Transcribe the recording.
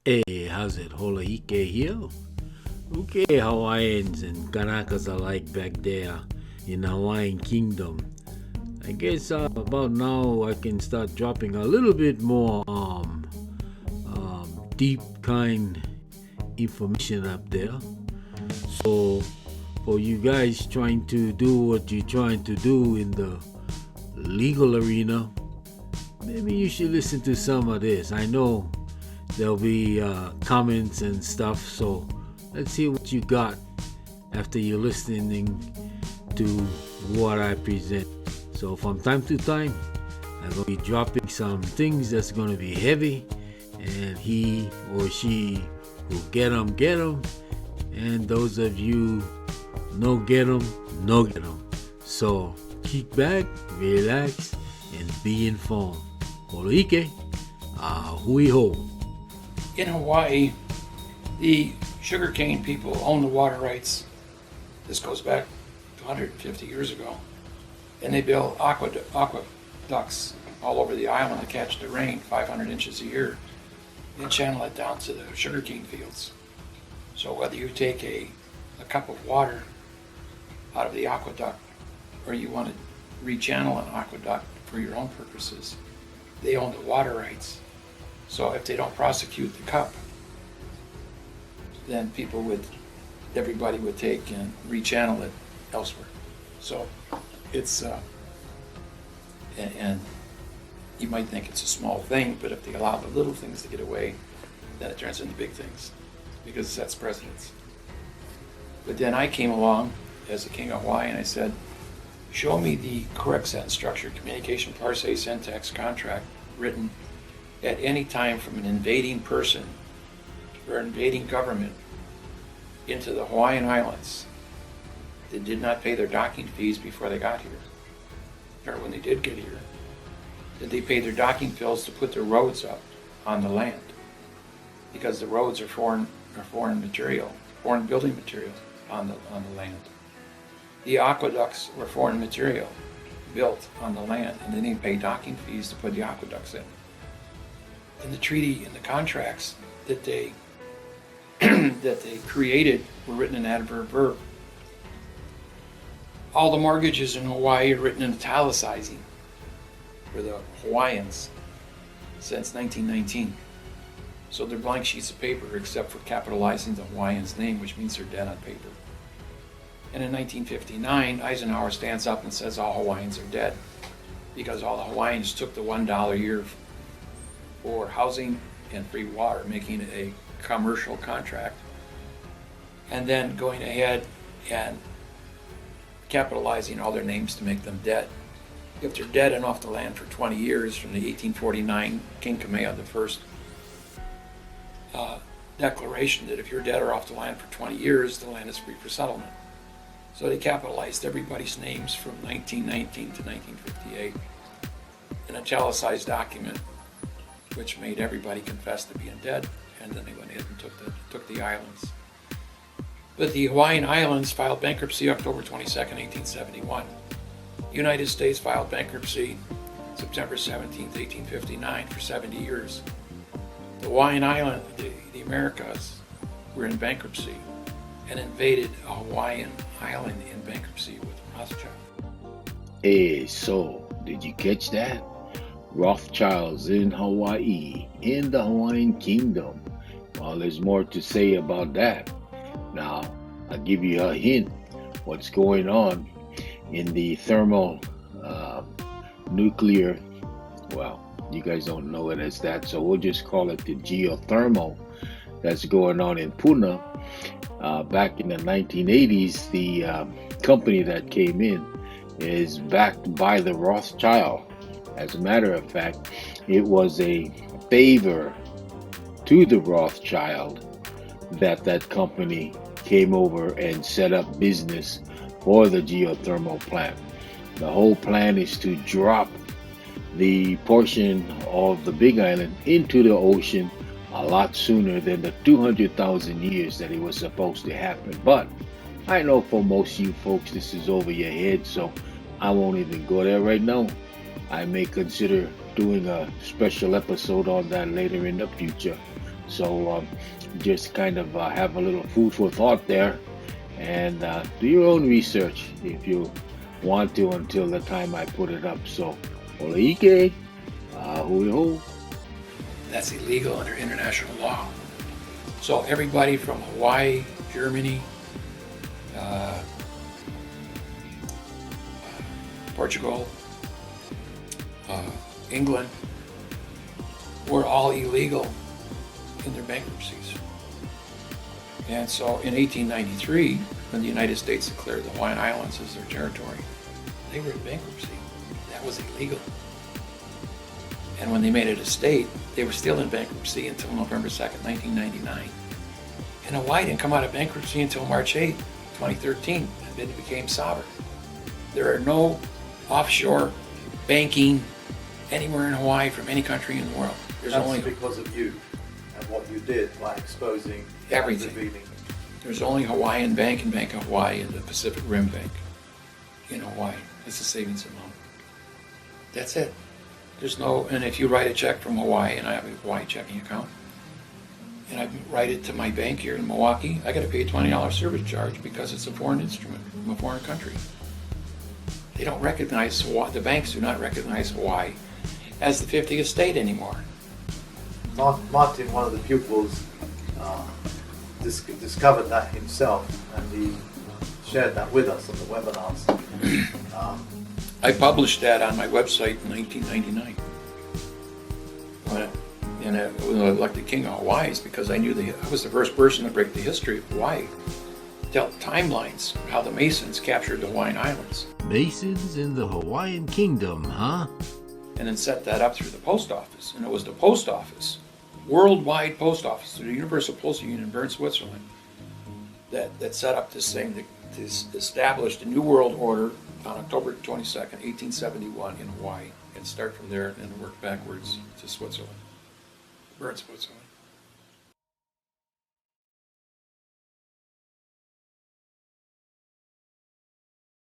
Hey, how's it? Holaike here. Okay, Hawaiians and Kanakas alike back there in the Hawaiian Kingdom. I guess about now I can start dropping a little bit more deep kind information up there. So for you guys trying to do what you're trying to do in the legal arena, maybe you should listen to some of this. I know there'll be comments and stuff, so let's see what you got after you're listening to what I present. So from time to time, I'm going to be dropping some things that's going to be heavy, and he or she will get them. And those of you no get them, no get them. So kick back, relax, and be informed. Holoike, hui ho. In Hawaii, the sugarcane people own the water rights. This goes back to 150 years ago. And they build aqueducts all over the island to catch the rain, 500 inches a year, and channel it down to the sugarcane fields. So whether you take a cup of water out of the aqueduct or you want to rechannel an aqueduct for your own purposes, they own the water rights. So if they don't prosecute the cup, then everybody would take and rechannel it elsewhere. So it's, and you might think it's a small thing, but if they allow the little things to get away, then it turns into big things because it sets precedents. But then I came along as the King of Hawaii and I said, show me the correct sentence structure, communication, parse, syntax, contract written at any time from an invading person or invading government into the Hawaiian Islands that did not pay their docking fees before they got here, or when they did get here, that they paid their docking fees to put their roads up on the land, because the roads are foreign material, foreign building materials on the land. The aqueducts were foreign material built on the land, and they didn't pay docking fees to put the aqueducts in. And the treaty and the contracts that they that they created were written in adverb verb. All the mortgages in Hawaii are written in italicizing for the Hawaiians since 1919. So they're blank sheets of paper except for capitalizing the Hawaiian's name, which means they're dead on paper. And in 1959, Eisenhower stands up and says all Hawaiians are dead because all the Hawaiians took the $1 a year for housing and free water, making it a commercial contract, and then going ahead and capitalizing all their names to make them dead. If they're dead and off the land for 20 years from the 1849 King Kamehameha I declaration that if you're dead or off the land for 20 years, the land is free for settlement. So they capitalized everybody's names from 1919 to 1958 in an italicized document, which made everybody confess to being dead, and then they went ahead and took the islands. But the Hawaiian Islands filed bankruptcy October 22nd, 1871. The United States filed bankruptcy September 17th, 1859 for 70 years. The Hawaiian Island, the Americas, were in bankruptcy and invaded a Hawaiian island in bankruptcy with Rothschild. Hey, so did you catch that? Rothschilds in Hawaii, in the Hawaiian Kingdom. Well, there's more to say about that. Now, I'll give you a hint what's going on in the thermal nuclear, well, you guys don't know it as that, so we'll just call it the geothermal that's going on in Puna. Back in the 1980s, the company that came in is backed by the Rothschild. As a matter of fact, it was a favor to the Rothschild that company came over and set up business for the geothermal plant. The whole plan is to drop the portion of the Big Island into the ocean a lot sooner than the 200,000 years that it was supposed to happen. But I know for most of you folks this is over your head, so I won't even go there right now. I may consider doing a special episode on that later in the future. So just kind of have a little food for thought there, and do your own research if you want to until the time I put it up. So, Olaike, ahui. That's illegal under international law. So everybody from Hawaii, Germany, Portugal, England, were all illegal in their bankruptcies. And so in 1893, when the United States declared the Hawaiian Islands as their territory, they were in bankruptcy. That was illegal. And when they made it a state, they were still in bankruptcy until November 2nd, 1999. And Hawaii didn't come out of bankruptcy until March 8th, 2013, and then it became sovereign. There are no offshore banking anywhere in Hawaii from any country in the world. There's That's only because of you and what you did by exposing everything. and revealing. There's only Hawaiian Bank and Bank of Hawaii and the Pacific Rim Bank in Hawaii. It's a savings and loan. That's it. There's no, and if you write a check from Hawaii, and I have a Hawaii checking account, and I write it to my bank here in Milwaukee, I got to pay a $20 service charge because it's a foreign instrument from a foreign country. They don't recognize Hawaii, the banks do not recognize Hawaii as the 50th state anymore. Martin, one of the pupils, discovered that himself, and he shared that with us on the webinars. I published that on my website in 1999. When I was elected king of Hawaii, is because I knew I was the first person to break the history of Hawaii. Tell timelines, how the Masons captured the Hawaiian Islands. Masons in the Hawaiian Kingdom, huh? And then set that up through the post office. And it was the post office, worldwide post office, through the Universal Postal Union in Bern, Switzerland, that set up this thing to establish the New World Order on October 22nd, 1871 in Hawaii, and start from there and work backwards to Switzerland, Bern, Switzerland.